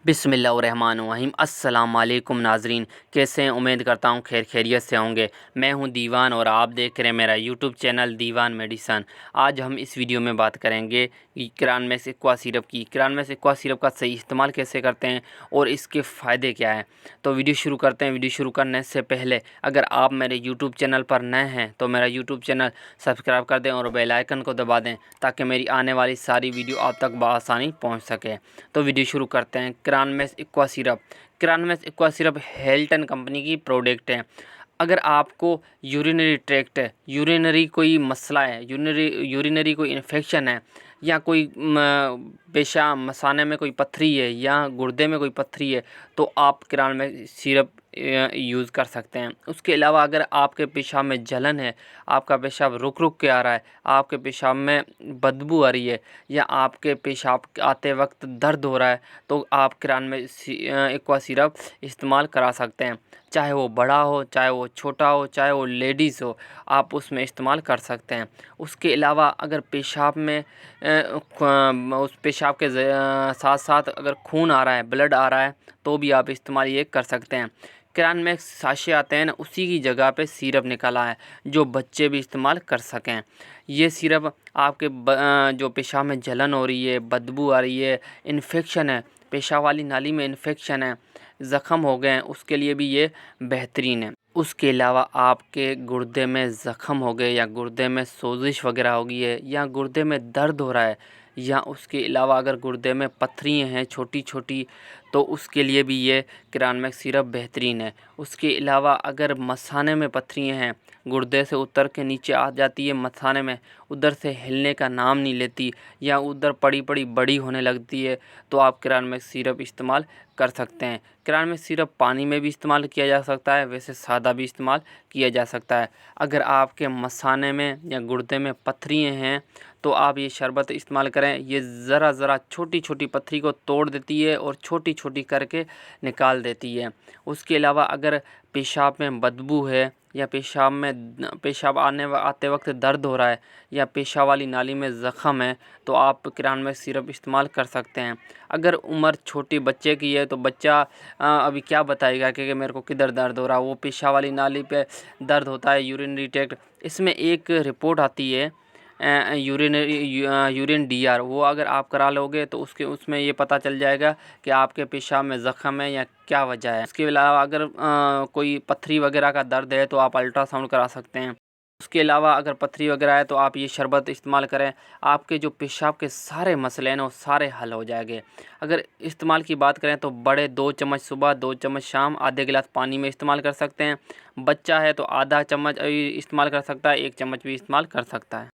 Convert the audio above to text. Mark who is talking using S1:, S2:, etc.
S1: बिस्मिल्लाहिर्रहमानिर्रहीम। अस्सलाम वालेकुम नाजरीन, कैसे हैं? उम्मीद करता हूँ खैर खैरियत से होंगे। मैं हूं दीवान और आप देख रहे हैं मेरा यूट्यूब चैनल दीवान मेडिसन। आज हम इस वीडियो में बात करेंगे कि किरानमैक्स एक्वा सिरप की। किरानमैक्स एक्वा सिरप का सही इस्तेमाल कैसे करते हैं और इसके फ़ायदे क्या हैं। तो वीडियो शुरू करते हैं। वीडियो शुरू करने से पहले अगर आप मेरे यूट्यूब चैनल पर नए हैं तो मेरा यूट्यूब चैनल सब्सक्राइब कर दें और बेल आइकन को दबा दें ताकि मेरी आने वाली सारी वीडियो आप तक बआसानी पहुँच सके। तो वीडियो शुरू करते हैं। Kiranmax aqua syrup. Kiranmax aqua syrup Healton company की प्रोडक्ट है। अगर आपको यूरिनरी ट्रैक्ट है, यूरिनरी कोई मसला है, यूरिनरी कोई इन्फेक्शन है या कोई पेशाब मसाने में कोई पथरी है या गुर्दे में कोई पथरी है तो आप किरानमैक्स सिरप यूज़ कर सकते हैं। उसके अलावा अगर आपके पेशाब में जलन है, आपका पेशाब रुक रुक के आ रहा है, आपके पेशाब में बदबू आ रही है या आपके पेशाब आते वक्त दर्द हो रहा है तो आप किरानमैक्स एक्वा सिरप इस्तेमाल करा सकते हैं। चाहे वो बड़ा हो, चाहे वो छोटा हो, चाहे वो लेडीज़ हो, आप उसमें इस्तेमाल कर सकते हैं। उसके अलावा अगर पेशाब में उस पेशाब के साथ साथ अगर खून आ रहा है, ब्लड आ रहा है तो भी आप इस्तेमाल ये कर सकते हैं। किरानमैक्स साशे आते हैं ना, उसी की जगह पे सिरप निकाला है जो बच्चे भी इस्तेमाल कर सकें। ये सिरप आपके जो पेशाब में जलन हो रही है, बदबू आ रही है, इन्फेक्शन है, पेशाब वाली नाली में इन्फेक्शन है, ज़ख़म हो गए हैं, उसके लिए भी ये बेहतरीन है। उसके अलावा आपके गुर्दे में ज़ख़म हो गए या गुर्दे में सोजिश वगैरह हो गई है या गुर्दे में दर्द हो रहा है या उसके अलावा अगर गुर्दे में पथरियाँ हैं छोटी छोटी तो उसके लिए भी ये किरानमैक्स सिरप बेहतरीन है। उसके अलावा अगर मसाने में पथरियाँ हैं, गुर्दे से उतर के नीचे आ जाती है मसाने में, उधर से हिलने का नाम नहीं लेती या उधर पड़ी पड़ी बड़ी होने लगती है तो आप किरानमैक्स सिरप इस्तेमाल कर सकते हैं। किरानमैक्स सिरप पानी में भी इस्तेमाल किया जा सकता है, वैसे सादा भी इस्तेमाल किया जा सकता है। अगर आपके मसाने में या गुर्दे में पथरियाँ हैं तो आप ये शरबत इस्तेमाल करें। ये ज़रा ज़रा छोटी छोटी पथरी को तोड़ देती है और छोटी छोटी करके निकाल देती है। उसके अलावा अगर पेशाब में बदबू है या पेशाब आते वक्त दर्द हो रहा है या पेशाब वाली नाली में ज़ख़म है तो आप किरानमैक्स सिरप इस्तेमाल कर सकते हैं। अगर उम्र छोटी बच्चे की है तो बच्चा अभी क्या बताएगा कि मेरे को किधर दर्द हो रहा है, वो पेशाब वाली नाली पे दर्द होता है, यूरिनरी ट्रैक्ट। इसमें एक रिपोर्ट आती है यूरिन डीआर, वो अगर आप करा लोगे तो उसमें ये पता चल जाएगा कि आपके पेशाब में ज़ख़म है या क्या वजह है। इसके अलावा अगर कोई पथरी वगैरह का दर्द है तो आप अल्ट्रासाउंड करा सकते हैं। उसके अलावा अगर पथरी वगैरह है तो आप ये शरबत इस्तेमाल करें, आपके जो पेशाब के सारे मसले हैं ना वो सारे हल हो जाएंगे। अगर इस्तेमाल की बात करें तो बड़े 2 चम्मच सुबह, 2 चम्मच शाम, आधे गिलास पानी में इस्तेमाल कर सकते हैं। बच्चा है तो आधा चम्मच इस्तेमाल कर सकता है, 1 चम्मच भी इस्तेमाल कर सकता है।